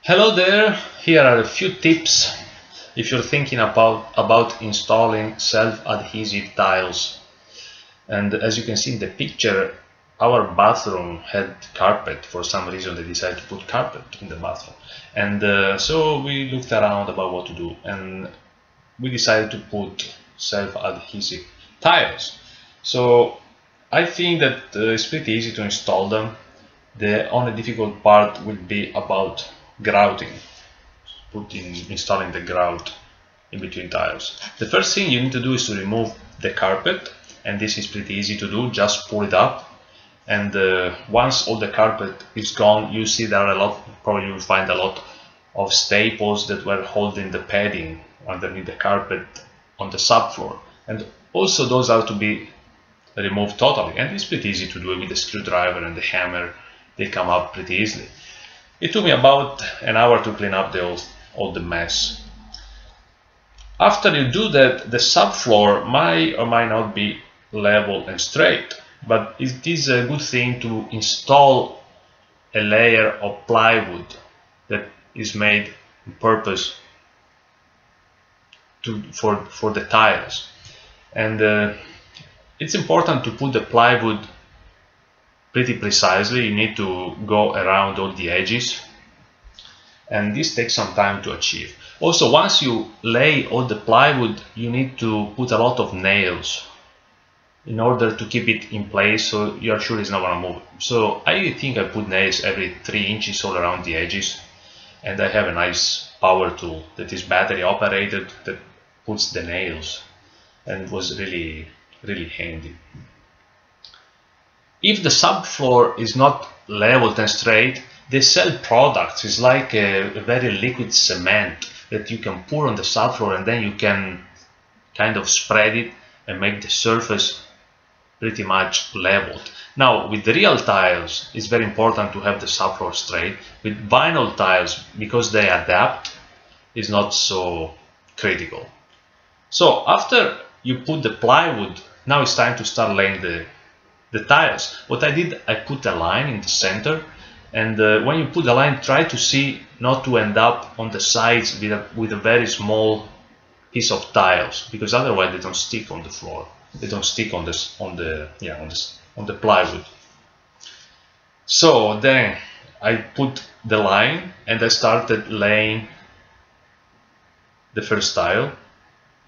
Hello there, here are a few tips if you're thinking about installing self-adhesive tiles. And as you can see in the picture, our bathroom had carpet. For some reason they decided to put carpet in the bathroom. And so we looked around about what to do, and we decided to put self-adhesive tiles. So I think that it's pretty easy to install them. The only difficult part will be about grouting, installing the grout in between tiles. The first thing you need to do is to remove the carpet, and this is pretty easy to do. Just pull it up, and once all the carpet is gone, you see there are probably you'll find a lot of staples that were holding the padding underneath the carpet on the subfloor, and also those are to be removed totally, and it's pretty easy to do it with a screwdriver and the hammer. They come up pretty easily. It took me about an hour to clean up all the mess. After you do that, the subfloor might or might not be level and straight, but it is a good thing to install a layer of plywood that is made on purpose for the tiles. And it's important to put the plywood pretty precisely. You need to go around all the edges, and this takes some time to achieve. Also, once you lay all the plywood, you need to put a lot of nails in order to keep it in place so you're sure it's not going to move. So I think I put nails every 3 inches all around the edges, and I have a nice power tool that is battery operated that puts the nails, and it was really handy. If the subfloor is not leveled and straight, they sell products. It's like a very liquid cement that you can pour on the subfloor, and then you can kind of spread it and make the surface pretty much leveled. Now, with the real tiles, it's very important to have the subfloor straight. With vinyl tiles, because they adapt, it's not so critical. So after you put the plywood, now it's time to start laying the tiles. What I did, I put a line in the center, and when you put the line, try to see not to end up on the sides with a very small piece of tiles, because otherwise they don't stick on the floor. They don't stick on the plywood. So then I put the line, and I started laying the first tile,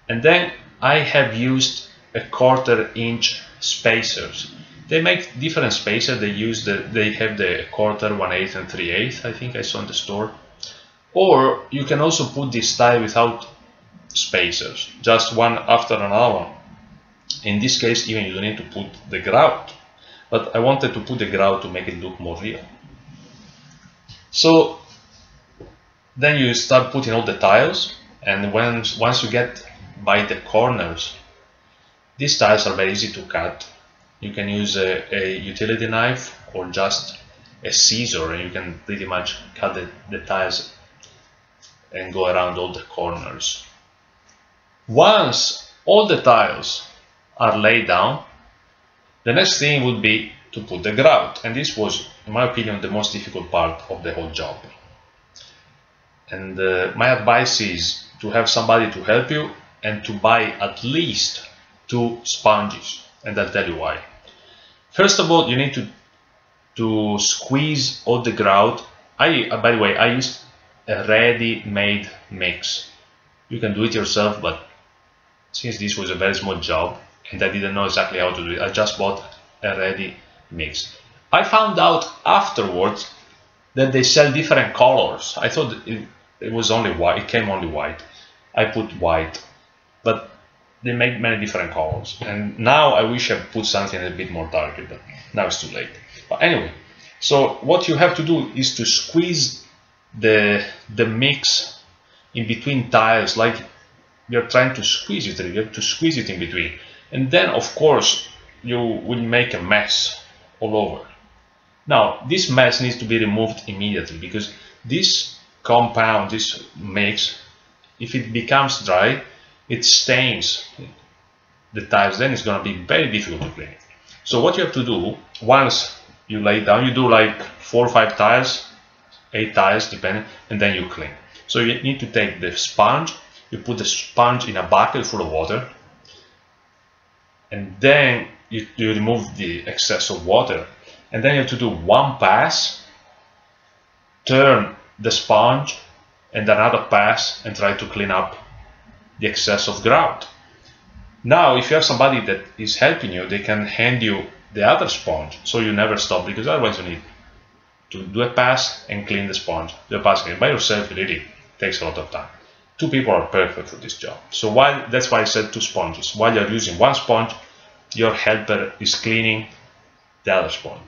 and then I have used a 1/4 inch spacers. They make different spacers. They have the 1/4, 1/8, and 3/8. I think I saw in the store. Or you can also put this tile without spacers, just one after another one. In this case, even you don't need to put the grout, but I wanted to put the grout to make it look more real. So then you start putting all the tiles, and once you get by the corners, these tiles are very easy to cut. You can use a utility knife or just a scissor, and you can pretty much cut the tiles and go around all the corners. Once all the tiles are laid down, the next thing would be to put the grout, and this was, in my opinion, the most difficult part of the whole job. And my advice is to have somebody to help you, and to buy at least 2 sponges, and I'll tell you why. First of all, you need to squeeze all the grout. By the way, I used a ready-made mix. You can do it yourself, but since this was a very small job and I didn't know exactly how to do it, I just bought a ready mix. I found out afterwards that they sell different colors. I thought it was only white. It came only white. I put white, but they make many different colors, and now I wish I put something a bit more darker, but now it's too late. But anyway, so what you have to do is to squeeze the mix in between tiles, like you're trying to squeeze it. You have to squeeze it in between, and then of course you will make a mess all over. Now this mess needs to be removed immediately, because this compound, this mix, if it becomes dry, it stains the tiles. Then it's going to be very difficult to clean it. So what you have to do, once you lay down, you do like 4 or 5 tiles, 8 tiles depending, and then you clean. So you need to take the sponge, you put the sponge in a bucket full of water, and then you remove the excess of water, and then you have to do one pass, turn the sponge, and another pass, and try to clean up the excess of grout. Now, if you have somebody that is helping you, they can hand you the other sponge, so you never stop, because otherwise you need to do a pass and clean the sponge. Do a pass and by yourself, it really takes a lot of time. 2 people are perfect for this job. So that's why I said 2 sponges. While you're using one sponge, your helper is cleaning the other sponge.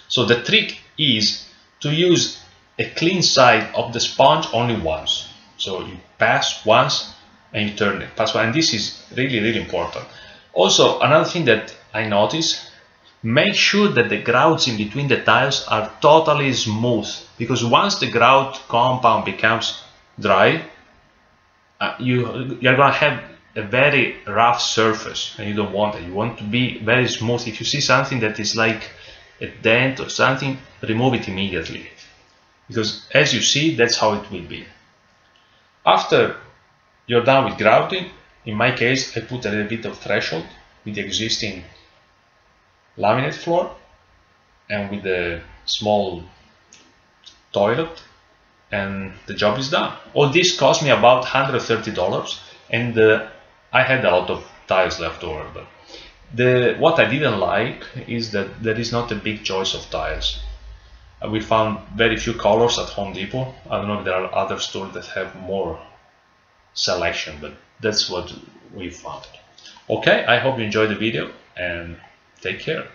So the trick is to use a clean side of the sponge only once. So you pass once and you turn it, pass one, and this is really, really important. Also, another thing that I notice, make sure that the grouts in between the tiles are totally smooth, because once the grout compound becomes dry, you're going to have a very rough surface, and you don't want it. You want to be very smooth. If you see something that is like a dent or something, remove it immediately, because as you see, that's how it will be. After you're done with grouting, in my case, I put a little bit of threshold with the existing laminate floor and with the small toilet, and the job is done. All this cost me about $130, and I had a lot of tiles left over. But what I didn't like is that there is not a big choice of tiles. We found very few colors at Home Depot. I don't know if there are other stores that have more selection, but that's what we found. Okay, I hope you enjoyed the video, and take care.